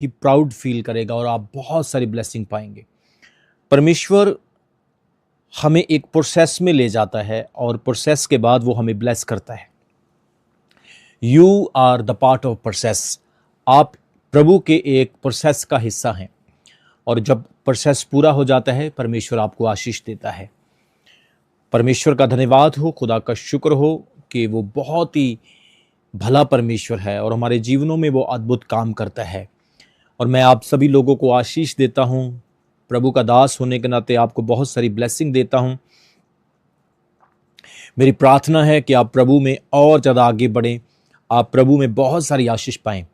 ही proud feel करेगा और आप बहुत सारी ब्लेसिंग पाएंगे। परमेश्वर हमें एक प्रोसेस में ले जाता है और प्रोसेस के बाद वो हमें ब्लेस करता है। You are the part of process. आप प्रभु के एक प्रोसेस का हिस्सा हैं और जब प्रोसेस पूरा हो जाता है परमेश्वर आपको आशीष देता है। परमेश्वर का धन्यवाद हो, खुदा का शुक्र हो कि वो बहुत ही भला परमेश्वर है और हमारे जीवनों में वो अद्भुत काम करता है। और मैं आप सभी लोगों को आशीष देता हूँ, प्रभु का दास होने के नाते आपको बहुत सारी ब्लेसिंग देता हूँ। मेरी प्रार्थना है कि आप प्रभु में और ज़्यादा आगे बढ़ें, आप प्रभु में बहुत सारी आशीष पाएं।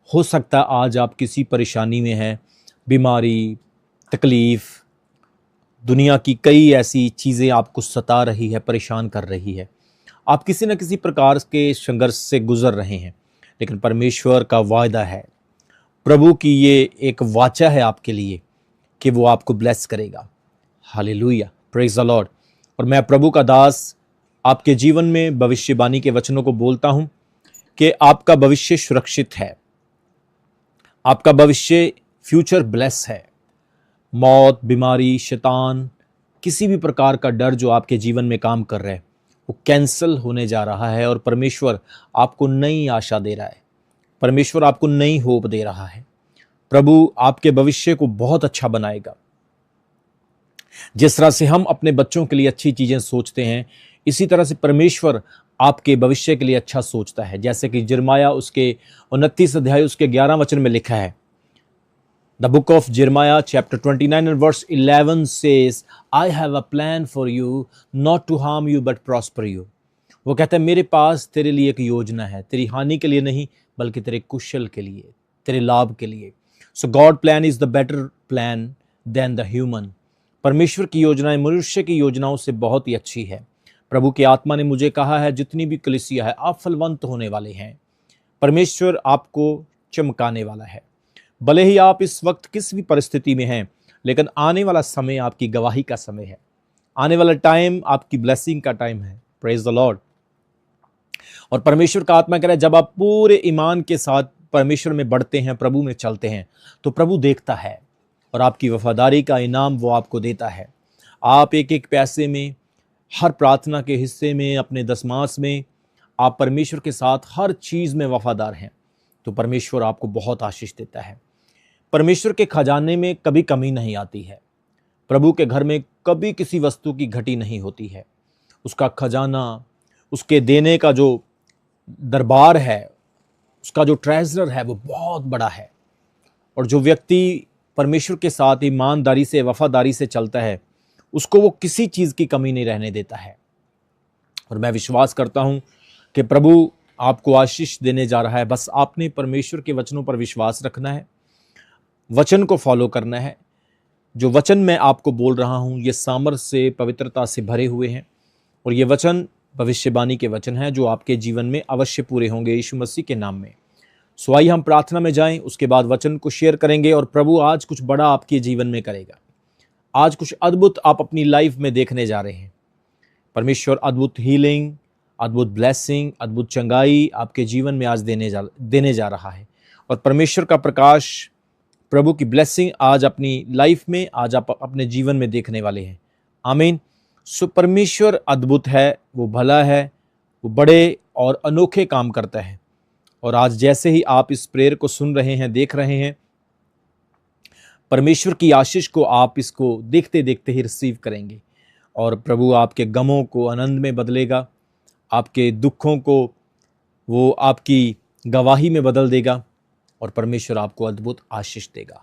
हो सकता है आज आप किसी परेशानी में हैं, बीमारी, तकलीफ, दुनिया की कई ऐसी चीज़ें आपको सता रही है, परेशान कर रही है। आप किसी न किसी प्रकार के संघर्ष से गुजर रहे हैं, लेकिन परमेश्वर का वायदा है, प्रभु की ये एक वाचा है आपके लिए कि वो आपको ब्लेस करेगा। Hallelujah, praise the Lord. और मैं प्रभु का दास आपके जीवन में भविष्यवाणी के वचनों को बोलता हूं कि आपका भविष्य सुरक्षित है, आपका भविष्य फ्यूचर ब्लेस है। मौत, बीमारी, शैतान, किसी भी प्रकार का डर जो आपके जीवन में काम कर रहा है वो कैंसल होने जा रहा है और परमेश्वर आपको नई आशा दे रहा है, परमेश्वर आपको नई होप दे रहा है। प्रभु आपके भविष्य को बहुत अच्छा बनाएगा। जिस तरह से हम अपने बच्चों के लिए अच्छी चीजें सोचते हैं, इसी तरह से परमेश्वर आपके भविष्य के लिए अच्छा सोचता है। जैसे कि यिर्मयाह उसके 29 अध्याय उसके 11 वचन में लिखा है, The book of Jeremiah chapter 29 and verse 11 says, I have a plan for you, not to harm you but prosper you. वो कहता है मेरे पास तेरे लिए एक योजना है, तेरी हानि के लिए नहीं बल्कि तेरे कुशल के लिए, तेरे लाभ के लिए। So God plan is the better plan than the human. परमेश्वर की योजनाएं मनुष्य की योजनाओं से बहुत ही अच्छी है। प्रभु की आत्मा ने मुझे कहा है जितनी भी कलीसिया है आप फलवंत होने वाले हैं, परमेश्वर आपको चमकाने वाला है। भले ही आप इस वक्त किस भी परिस्थिति में हैं, लेकिन आने वाला समय आपकी गवाही का समय है, आने वाला टाइम आपकी ब्लेसिंग का टाइम है। Praise the Lord. और परमेश्वर का आत्मा कह रहा है जब आप पूरे ईमान के साथ परमेश्वर में बढ़ते हैं, प्रभु में चलते हैं, तो प्रभु देखता है और आपकी वफादारी का इनाम वो आपको देता है। आप एक एक पैसे में, हर प्रार्थना के हिस्से में, अपने दसमास में आप परमेश्वर के साथ हर चीज़ में वफादार हैं, तो परमेश्वर आपको बहुत आशीष देता है। परमेश्वर के खजाने में कभी कमी नहीं आती है, प्रभु के घर में कभी किसी वस्तु की घटी नहीं होती है। उसका खजाना, उसके देने का जो दरबार है, उसका जो ट्रेजर है वो बहुत बड़ा है। और जो व्यक्ति परमेश्वर के साथ ईमानदारी से, वफादारी से चलता है, उसको वो किसी चीज़ की कमी नहीं रहने देता है। और मैं विश्वास करता हूँ कि प्रभु आपको आशीष देने जा रहा है। बस आपने परमेश्वर के वचनों पर विश्वास रखना है, वचन को फॉलो करना है। जो वचन मैं आपको बोल रहा हूँ ये सामर्थ से, पवित्रता से भरे हुए हैं और ये वचन भविष्यवाणी के वचन हैं जो आपके जीवन में अवश्य पूरे होंगे यीशु मसीह के नाम में। सो आइए हम प्रार्थना में जाएं, उसके बाद वचन को शेयर करेंगे और प्रभु आज कुछ बड़ा आपके जीवन में करेगा। आज कुछ अद्भुत आप अपनी लाइफ में देखने जा रहे हैं। परमेश्वर अद्भुत हीलिंग, अद्भुत ब्लेसिंग, अद्भुत चंगाई आपके जीवन में आज देने जा रहा है। और परमेश्वर का प्रकाश, प्रभु की ब्लेसिंग आज अपनी लाइफ में, आज आप अपने जीवन में देखने वाले हैं। आमीन। सो परमेश्वर अद्भुत है, वो भला है, वो बड़े और अनोखे काम करता है। और आज जैसे ही आप इस प्रेयर को सुन रहे हैं, देख रहे हैं, परमेश्वर की आशीष को आप इसको देखते देखते ही रिसीव करेंगे और प्रभु आपके गमों को आनंद में बदलेगा, आपके दुखों को वो आपकी गवाही में बदल देगा और परमेश्वर आपको अद्भुत आशीष देगा।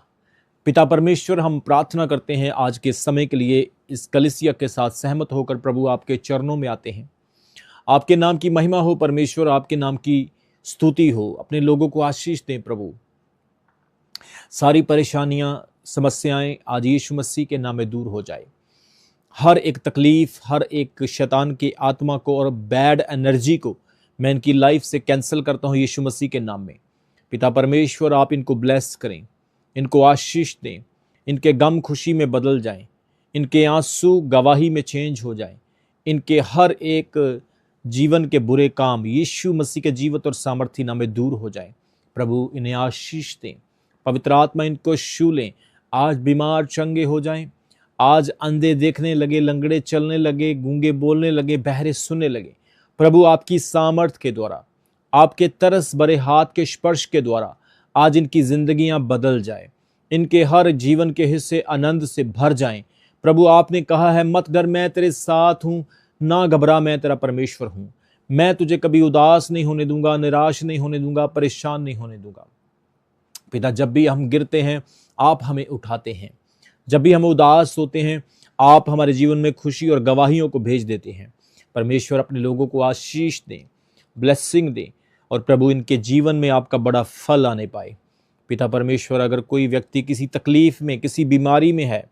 पिता परमेश्वर, हम प्रार्थना करते हैं आज के समय के लिए, इस कलीसिया के साथ सहमत होकर प्रभु आपके चरणों में आते हैं। आपके नाम की महिमा हो परमेश्वर, आपके नाम की स्तुति हो। अपने लोगों को आशीष दें प्रभु। सारी परेशानियां, समस्याएं आज यीशु मसीह के नाम में दूर हो जाए। हर एक तकलीफ, हर एक शैतान की आत्मा को और बैड एनर्जी को मैं इनकी लाइफ से कैंसिल करता हूं यीशु मसीह के नाम में। पिता परमेश्वर, आप इनको ब्लेस करें, इनको आशीष दें, इनके गम खुशी में बदल जाएं, इनके आंसू गवाही में चेंज हो जाएं, इनके हर एक जीवन के बुरे काम यीशु मसीह के जीवित और सामर्थी नाम में दूर हो जाएं। प्रभु इन्हें आशीष दें, पवित्र आत्मा इनको छू लें। आज बीमार चंगे हो जाएं, आज अंधे देखने लगे, लंगड़े चलने लगे, गूंगे बोलने लगे, बहरे सुनने लगे। प्रभु आपकी सामर्थ के द्वारा, आपके तरस भरे हाथ के स्पर्श के द्वारा आज इनकी जिंदगियां बदल जाए, इनके हर जीवन के हिस्से आनंद से भर जाएं। प्रभु आपने कहा है, मत डर, मैं तेरे साथ हूं, ना घबरा, मैं तेरा परमेश्वर हूं। मैं तुझे कभी उदास नहीं होने दूंगा, निराश नहीं होने दूंगा, परेशान नहीं होने दूंगा। पिता, जब भी हम गिरते हैं आप हमें उठाते हैं, जब भी हम उदास होते हैं आप हमारे जीवन में खुशी और गवाहियों को भेज देते हैं। परमेश्वर अपने लोगों को आशीष दें, ब्लेसिंग दें, और प्रभु इनके जीवन में आपका बड़ा फल आने पाए। पिता परमेश्वर, अगर कोई व्यक्ति किसी तकलीफ में, किसी बीमारी में है,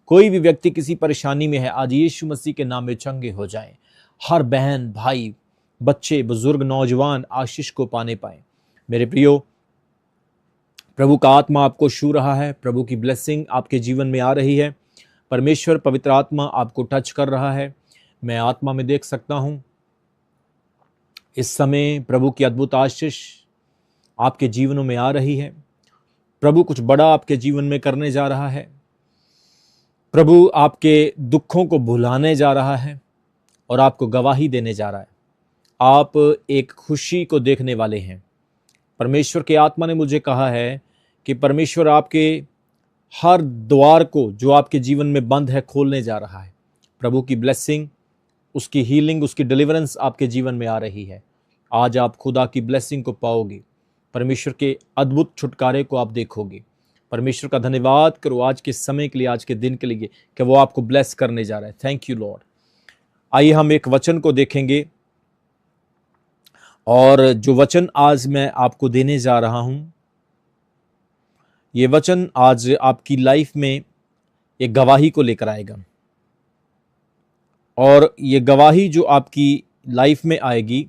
कोई भी व्यक्ति किसी परेशानी में है, आज यीशु मसीह के नाम में चंगे हो जाएं। हर बहन, भाई, बच्चे, बुजुर्ग, नौजवान आशीष को पाने पाए। मेरे प्रियो, प्रभु का आत्मा आपको छू रहा है, प्रभु की ब्लेसिंग आपके जीवन में आ रही है। परमेश्वर पवित्र आत्मा आपको टच कर रहा है। मैं आत्मा में देख सकता हूं इस समय प्रभु की अद्भुत आशीष आपके जीवनों में आ रही है। प्रभु कुछ बड़ा आपके जीवन में करने जा रहा है। प्रभु आपके दुखों को भुलाने जा रहा है और आपको गवाही देने जा रहा है। आप एक खुशी को देखने वाले हैं। परमेश्वर के आत्मा ने मुझे कहा है कि परमेश्वर आपके हर द्वार को जो आपके जीवन में बंद है खोलने जा रहा है। प्रभु की ब्लेसिंग, उसकी हीलिंग, उसकी डिलीवरेंस आपके जीवन में आ रही है। आज आप खुदा की ब्लेसिंग को पाओगे, परमेश्वर के अद्भुत छुटकारे को आप देखोगे। परमेश्वर का धन्यवाद करो आज के समय के लिए, आज के दिन के लिए कि वो आपको ब्लेस करने जा रहा है। Thank you Lord. आइए हम एक वचन को देखेंगे, और जो वचन आज मैं आपको देने जा रहा हूं, ये वचन आज आपकी लाइफ में एक गवाही को लेकर आएगा। और ये गवाही जो आपकी लाइफ में आएगी,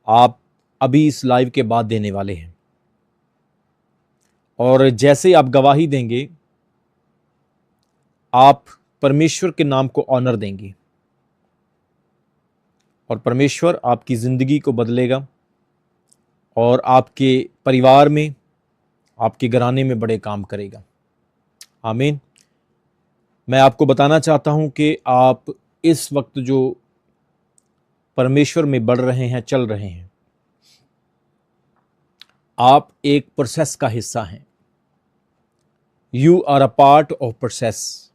आप अभी इस लाइव के बाद देने वाले हैं। और जैसे आप गवाही देंगे, आप परमेश्वर के नाम को ऑनर देंगे और परमेश्वर आपकी जिंदगी को बदलेगा और आपके परिवार में, आपके घराने में बड़े काम करेगा। आमीन। मैं आपको बताना चाहता हूं कि आप इस वक्त जो परमेश्वर में बढ़ रहे हैं, चल रहे हैं, आप एक प्रोसेस का हिस्सा हैं। You are a part of process.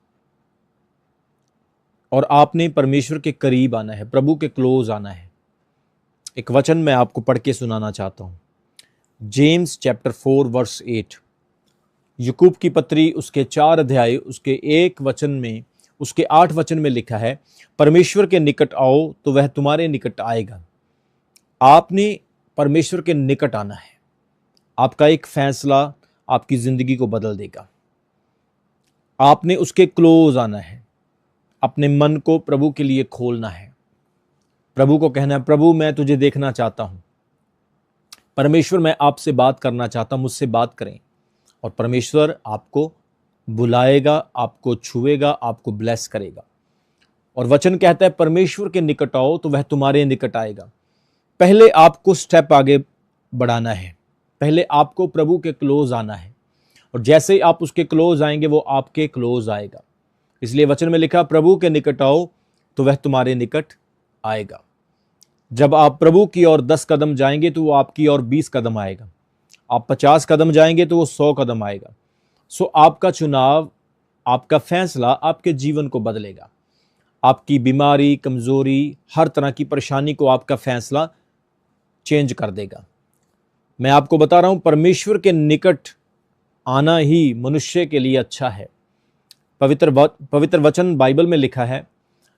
और आपने परमेश्वर के करीब आना है, प्रभु के क्लोज आना है। एक वचन मैं आपको पढ़ के सुनाना चाहता हूं। James chapter 4 verse 8। याकूब की पत्री उसके 4 अध्याय उसके 1 वचन में, उसके 8 वचन में लिखा है, परमेश्वर के निकट आओ तो वह तुम्हारे निकट आएगा। आपने परमेश्वर के निकट आना है। आपका एक फैसला आपकी जिंदगी को बदल देगा। आपने उसके क्लोज आना है। अपने मन को प्रभु के लिए खोलना है। प्रभु को कहना है, प्रभु मैं तुझे देखना चाहता हूं। परमेश्वर मैं आपसे बात करना चाहता हूं, मुझसे बात करें। और परमेश्वर आपको बुलाएगा, आपको छुएगा, आपको ब्लेस करेगा। और वचन कहता है, परमेश्वर के निकट आओ तो वह तुम्हारे निकट आएगा। पहले आपको स्टेप आगे बढ़ाना है। पहले आपको प्रभु के क्लोज आना है, और जैसे ही आप उसके क्लोज आएंगे वो आपके क्लोज आएगा। इसलिए वचन में लिखा, प्रभु के निकट आओ तो वह तुम्हारे निकट आएगा। जब आप प्रभु की ओर 10 कदम जाएंगे तो वो आपकी ओर 20 कदम आएगा। आप 50 कदम जाएंगे तो वो 100 कदम आएगा। सो आपका चुनाव, आपका फैसला आपके जीवन को बदलेगा। आपकी बीमारी, कमजोरी, हर तरह की परेशानी को आपका फैसला चेंज कर देगा। मैं आपको बता रहा हूं, परमेश्वर के निकट आना ही मनुष्य के लिए अच्छा है। पवित्र वचन बाइबल में लिखा है,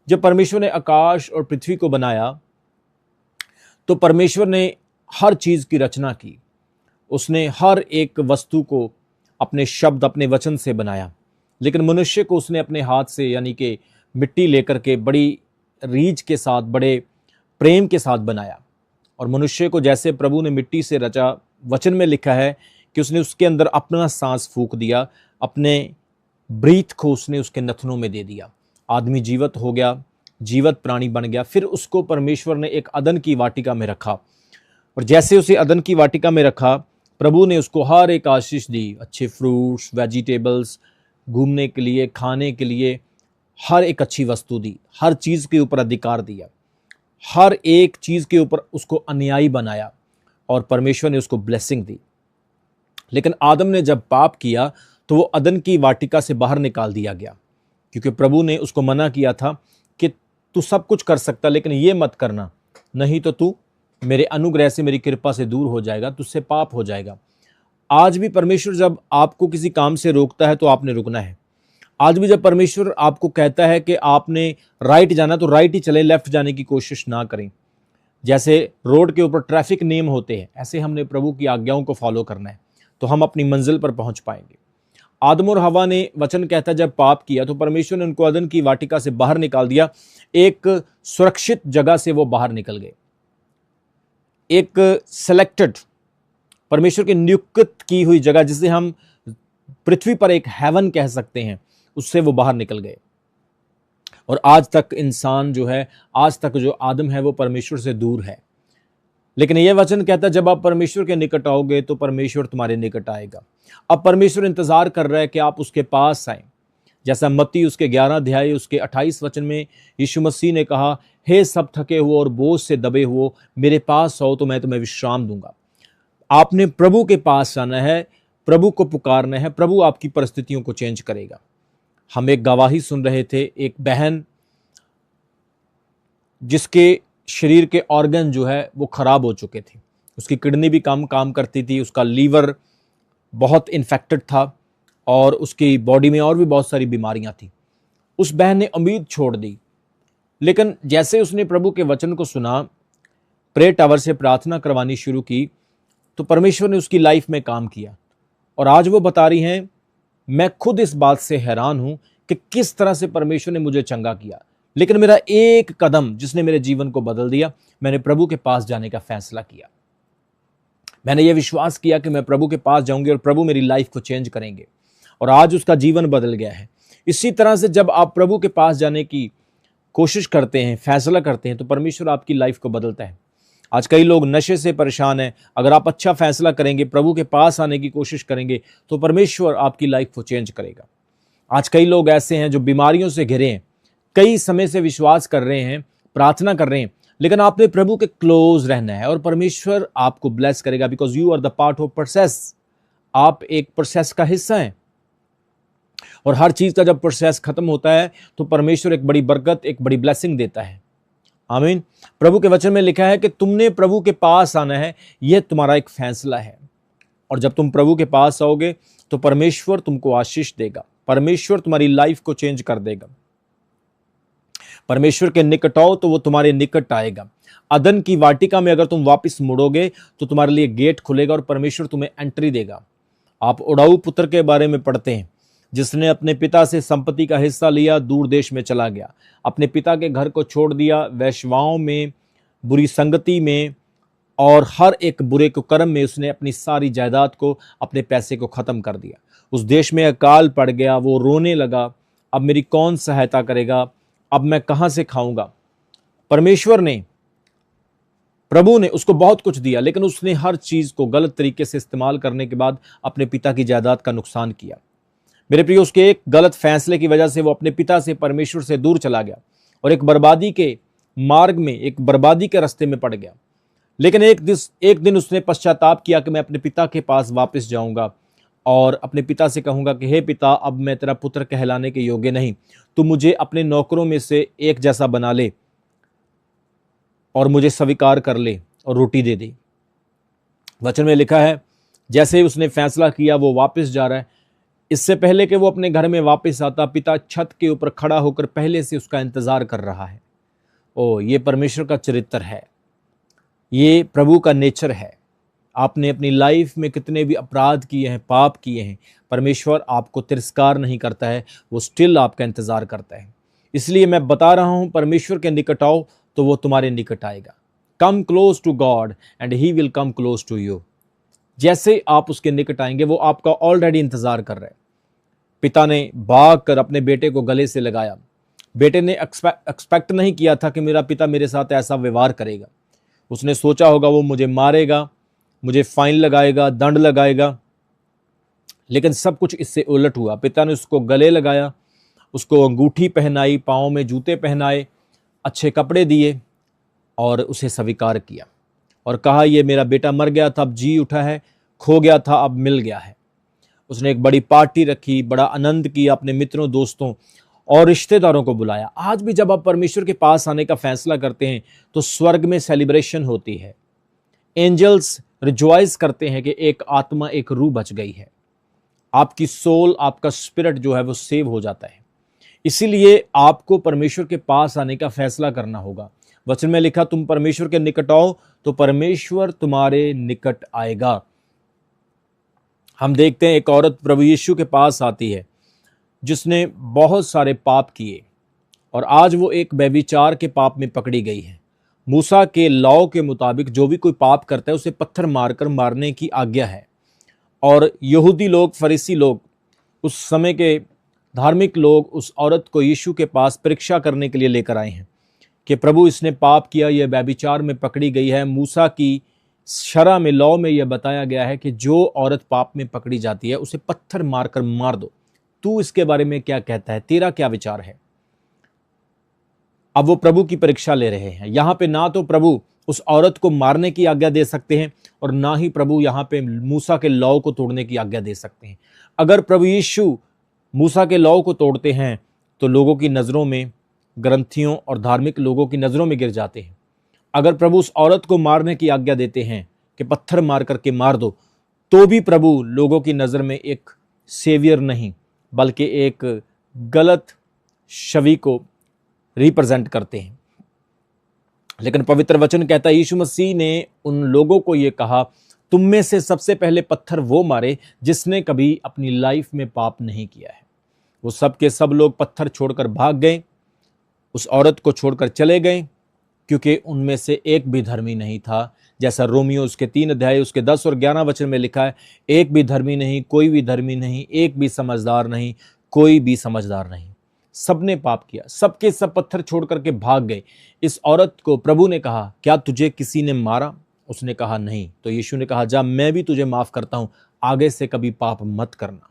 जब परमेश्वर ने आकाश और पृथ्वी को बनाया तो परमेश्वर ने हर चीज की रचना की। उसने हर एक वस्तु को अपने शब्द, अपने वचन से बनाया। लेकिन मनुष्य को उसने अपने हाथ से, यानी कि मिट्टी लेकर के बड़ी रीझ के साथ, बड़े प्रेम के साथ बनाया। और मनुष्य को जैसे प्रभु ने मिट्टी से रचा, वचन में लिखा है कि उसने उसके अंदर अपना सांस फूंक दिया, अपने ब्रीथ को उसने उसके नथनों में दे दिया। आदमी जीवित हो गया, जीवित प्राणी बन गया। फिर उसको परमेश्वर ने एक अदन की वाटिका में रखा, और जैसे उसे अदन की वाटिका में रखा प्रभु ने उसको हर एक आशीष दी, अच्छे फ्रूट्स, वेजिटेबल्स, घूमने के लिए, खाने के लिए, हर एक अच्छी वस्तु दी, हर चीज़ के ऊपर अधिकार दिया, हर एक चीज़ के ऊपर उसको अनुयायी बनाया और परमेश्वर ने उसको ब्लेसिंग दी। लेकिन आदम ने जब पाप किया तो वो अदन की वाटिका से बाहर निकाल दिया गया, क्योंकि प्रभु ने उसको मना किया था कि तू सब कुछ कर सकता लेकिन ये मत करना, नहीं तो तू मेरे अनुग्रह से, मेरी कृपा से दूर हो जाएगा, तुझसे पाप हो जाएगा। आज भी परमेश्वर जब आपको किसी काम से रोकता है तो आपने रुकना है। आज भी जब परमेश्वर आपको कहता है कि आपने राइट जाना तो राइट ही चले, लेफ्ट जाने की कोशिश ना करें। जैसे रोड के ऊपर ट्रैफिक नियम होते हैं, ऐसे हमने प्रभु की आज्ञाओं को फॉलो करना है, तो हम अपनी मंजिल पर पहुंच पाएंगे। आदम और हवा ने, वचन कहता है, जब पाप किया तो परमेश्वर ने उनको अदन की वाटिका से बाहर निकाल दिया। एक सुरक्षित जगह से वो बाहर निकल गए, एक सेलेक्टेड, परमेश्वर की नियुक्त की हुई जगह, जिसे हम पृथ्वी पर एक हेवन कह सकते हैं, उससे वो बाहर निकल गए। और आज तक इंसान जो है, आज तक जो आदम है, वो परमेश्वर से दूर है। लेकिन यह वचन कहता है जब आप परमेश्वर के निकट आओगे तो परमेश्वर तुम्हारे निकट आएगा। अब परमेश्वर इंतजार कर रहा है कि आप उसके पास आए। जैसा मत्ती उसके 11 अध्याय उसके 28 वचन में यीशु मसीह ने कहा, हे सब थके हुए और बोझ से दबे हुए, मेरे पास आओ तो मैं तुम्हें विश्राम दूंगा। आपने प्रभु के पास आना है, प्रभु को पुकारना है, प्रभु आपकी परिस्थितियों को चेंज करेगा। हम एक गवाही सुन रहे थे, एक बहन जिसके शरीर के ऑर्गन जो है वो खराब हो चुके थे, उसकी किडनी भी कम काम करती थी, उसका लीवर बहुत इन्फेक्टेड था और उसकी बॉडी में और भी बहुत सारी बीमारियां थी। उस बहन ने उम्मीद छोड़ दी, लेकिन जैसे उसने प्रभु के वचन को सुना, प्रेयर टावर से प्रार्थना करवानी शुरू की, तो परमेश्वर ने उसकी लाइफ में काम किया। और आज वो बता रही हैं, मैं खुद इस बात से हैरान हूं कि किस तरह से परमेश्वर ने मुझे चंगा किया, लेकिन मेरा एक कदम जिसने मेरे जीवन को बदल दिया, मैंने प्रभु के पास जाने का फैसला किया। मैंने ये विश्वास किया कि मैं प्रभु के पास जाऊंगी और प्रभु मेरी लाइफ को चेंज करेंगे, और आज उसका जीवन बदल गया है। इसी तरह से जब आप प्रभु के पास जाने की कोशिश करते हैं, फैसला करते हैं, तो परमेश्वर आपकी लाइफ को बदलता है। आज कई लोग नशे से परेशान हैं, अगर आप अच्छा फैसला करेंगे, प्रभु के पास आने की कोशिश करेंगे, तो परमेश्वर आपकी लाइफ को चेंज करेगा। आज कई लोग ऐसे हैं जो बीमारियों से घिरे हैं, कई समय से विश्वास कर रहे हैं, प्रार्थना कर रहे हैं, लेकिन आपने प्रभु के क्लोज रहना है और परमेश्वर आपको ब्लेस करेगा, because you are the part of process. आप एक प्रोसेस का हिस्सा हैं, और हर चीज का जब प्रोसेस खत्म होता है तो परमेश्वर एक बड़ी बरकत, एक बड़ी ब्लेसिंग देता है। आमीन। प्रभु के वचन में लिखा है कि तुमने प्रभु के पास आना है, यह तुम्हारा एक फैसला है। और जब तुम प्रभु के पास आओगे तो परमेश्वर तुमको आशीष देगा, परमेश्वर तुम्हारी लाइफ को चेंज कर देगा। परमेश्वर के निकट आओ तो वो तुम्हारे निकट आएगा। अदन की वाटिका में अगर तुम वापस मुड़ोगे तो तुम्हारे लिए गेट खुलेगा और परमेश्वर तुम्हें एंट्री देगा। आप उड़ाऊ पुत्र के बारे में पढ़ते हैं, जिसने अपने पिता से संपत्ति का हिस्सा लिया, दूर देश में चला गया, अपने पिता के घर को छोड़ दिया, वैश्वाओं में, बुरी संगति में और हर एक बुरे कुकर्म में उसने अपनी सारी जायदाद को, अपने पैसे को खत्म कर दिया। उस देश में अकाल पड़ गया, वो रोने लगा, अब मेरी कौन सहायता करेगा, अब मैं कहां से खाऊंगा। परमेश्वर ने, प्रभु ने उसको बहुत कुछ दिया, लेकिन उसने हर चीज को गलत तरीके से इस्तेमाल करने के बाद अपने पिता की जायदाद का नुकसान किया। मेरे प्रिय, उसके एक गलत फैसले की वजह से वो अपने पिता से, परमेश्वर से दूर चला गया और एक बर्बादी के मार्ग में, एक बर्बादी के रास्ते में पड़ गया। लेकिन एक दिन उसने पश्चाताप किया कि मैं अपने पिता के पास वापस जाऊंगा और अपने पिता से कहूंगा कि हे पिता, अब मैं तेरा पुत्र कहलाने के योग्य नहीं, तू मुझे अपने नौकरों में से एक जैसा बना ले और मुझे स्वीकार कर ले और रोटी दे दे। वचन में लिखा है, जैसे ही उसने फैसला किया वो वापस जा रहा है। इससे पहले कि वो अपने घर में वापस आता, पिता छत के ऊपर खड़ा होकर पहले से उसका इंतजार कर रहा है। ओ, ये परमेश्वर का चरित्र है, ये प्रभु का नेचर है। आपने अपनी लाइफ में कितने भी अपराध किए हैं, पाप किए हैं, परमेश्वर आपको तिरस्कार नहीं करता है, वो स्टिल आपका इंतजार करता है। इसलिए मैं बता रहा हूं, परमेश्वर के निकट आओ तो वो तुम्हारे निकट आएगा। Come close to God and he will come close to you. जैसे आप उसके निकट आएंगे, वो आपका ऑलरेडी इंतजार कर रहा है। पिता ने भाग कर अपने बेटे को गले से लगाया। बेटे ने एक्सपेक्ट नहीं किया था कि मेरा पिता मेरे साथ ऐसा व्यवहार करेगा। उसने सोचा होगा वो मुझे मारेगा, मुझे फाइन लगाएगा, दंड लगाएगा। लेकिन सब कुछ इससे उलट हुआ। पिता ने उसको गले लगाया, उसको अंगूठी पहनाई, पाँव में जूते पहनाए, अच्छे कपड़े दिए और उसे स्वीकार किया और कहा, ये मेरा बेटा मर गया था, अब जी उठा है, खो गया था, अब मिल गया है। उसने एक बड़ी पार्टी रखी, बड़ा आनंद किया, अपने मित्रों, दोस्तों और रिश्तेदारों को बुलाया। आज भी जब आप परमेश्वर के पास आने का फैसला करते हैं तो स्वर्ग में सेलिब्रेशन होती है। एंजल्स रिजॉइस करते हैं कि एक आत्मा, एक रूह बच गई है। आपकी सोल, आपका स्पिरिट जो है वो सेव हो जाता है। इसीलिए आपको परमेश्वर के पास आने का फैसला करना होगा। वचन में लिखा, तुम परमेश्वर के निकट आओ तो परमेश्वर तुम्हारे निकट आएगा। हम देखते हैं एक औरत प्रभु यीशु के पास आती है जिसने बहुत सारे पाप किए और आज वो एक व्यभिचार के पाप में पकड़ी गई है। मूसा के लॉ के मुताबिक जो भी कोई पाप करता है उसे पत्थर मारकर मारने की आज्ञा है। और यहूदी लोग, फरीसी लोग, उस समय के धार्मिक लोग उस औरत को यीशु के पास परीक्षा करने के लिए लेकर आए हैं कि प्रभु इसने पाप किया, यह व्यभिचार में पकड़ी गई है। मूसा की शरह में, लॉ में यह बताया गया है कि जो औरत पाप में पकड़ी जाती है उसे पत्थर मारकर मार दो। तू इसके बारे में क्या कहता है? तेरा क्या विचार है? अब वो प्रभु की परीक्षा ले रहे हैं। यहां पे ना तो प्रभु उस औरत को मारने की आज्ञा दे सकते हैं और ना ही प्रभु यहां पे मूसा के लॉ को तोड़ने की आज्ञा दे सकते हैं। अगर प्रभु यीशु मूसा के लॉ को तोड़ते हैं तो लोगों की नजरों में, ग्रंथियों और धार्मिक लोगों की नजरों में गिर जाते हैं। अगर प्रभु उस औरत को मारने की आज्ञा देते हैं कि पत्थर मार करके मार दो, तो भी प्रभु लोगों की नजर में एक सेवियर नहीं बल्कि एक गलत छवि को रिप्रेजेंट करते हैं। लेकिन पवित्र वचन कहता है, यीशु मसीह ने उन लोगों को यह कहा, तुम में से सबसे पहले पत्थर वो मारे जिसने कभी अपनी लाइफ में पाप नहीं किया है। वो सब के सब लोग पत्थर छोड़कर भाग गए, उस औरत को छोड़कर चले गए, क्योंकि उनमें से एक भी धर्मी नहीं था। जैसा रोमियो उसके 3 अध्याय उसके 10 और 11 वचन में लिखा है, एक भी धर्मी नहीं, कोई भी धर्मी नहीं, एक भी समझदार नहीं, कोई भी समझदार नहीं। सबने पाप किया, सबके सब पत्थर छोड़ करके भाग गए। इस औरत को प्रभु ने कहा, क्या तुझे किसी ने मारा? उसने कहा नहीं। तो यीशु ने कहा, जा, मैं भी तुझे माफ करता हूं, आगे से कभी पाप मत करना।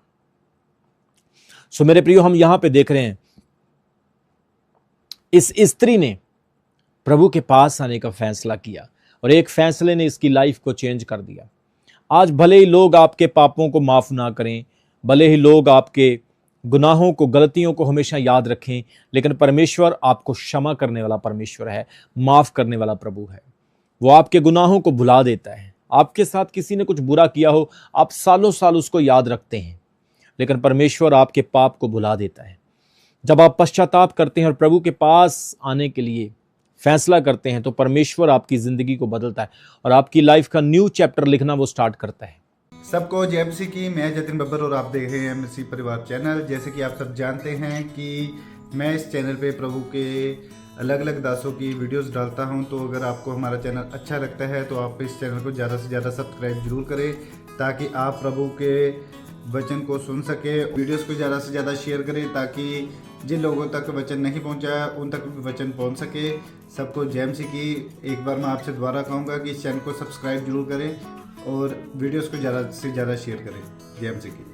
सो मेरे प्रियो, हम यहां पे देख रहे हैं इस स्त्री ने प्रभु के पास आने का फैसला किया और एक फैसले ने इसकी लाइफ को चेंज कर दिया। आज भले ही लोग आपके पापों को माफ ना करें, भले ही लोग आपके गुनाहों को, गलतियों को हमेशा याद रखें, लेकिन परमेश्वर आपको क्षमा करने वाला परमेश्वर है, माफ करने वाला प्रभु है। वो आपके गुनाहों को भुला देता है। आपके साथ किसी ने कुछ बुरा किया हो, आप सालों साल उसको याद रखते हैं, लेकिन परमेश्वर आपके पाप को भुला देता है। जब आप पश्चाताप करते हैं और प्रभु के पास आने के लिए फैसला करते हैं तो परमेश्वर आपकी जिंदगी को बदलता है और आपकी लाइफ का न्यू चैप्टर लिखना वो स्टार्ट करता है। सबको जय मसीह की। मैं जतिन बब्बर और आप देख रहे हैं मसीह परिवार चैनल। जैसे कि आप सब जानते हैं कि मैं इस चैनल पे प्रभु के अलग अलग दासों की वीडियोस डालता हूं, तो अगर आपको हमारा चैनल अच्छा लगता है तो आप इस चैनल को ज़्यादा से ज़्यादा सब्सक्राइब जरूर करें ताकि आप प्रभु के वचन को सुन सके। वीडियोस को ज़्यादा से ज़्यादा शेयर करें ताकि जिन लोगों तक वचन नहीं पहुंचा उन तक भी वचन पहुंच सके। सबको जय मसीह की। एक बार मैं आपसे दोबारा कहूँगा कि इस चैनल को सब्सक्राइब जरूर करें और वीडियोस को ज़्यादा से ज़्यादा शेयर करें। जय मसीह की।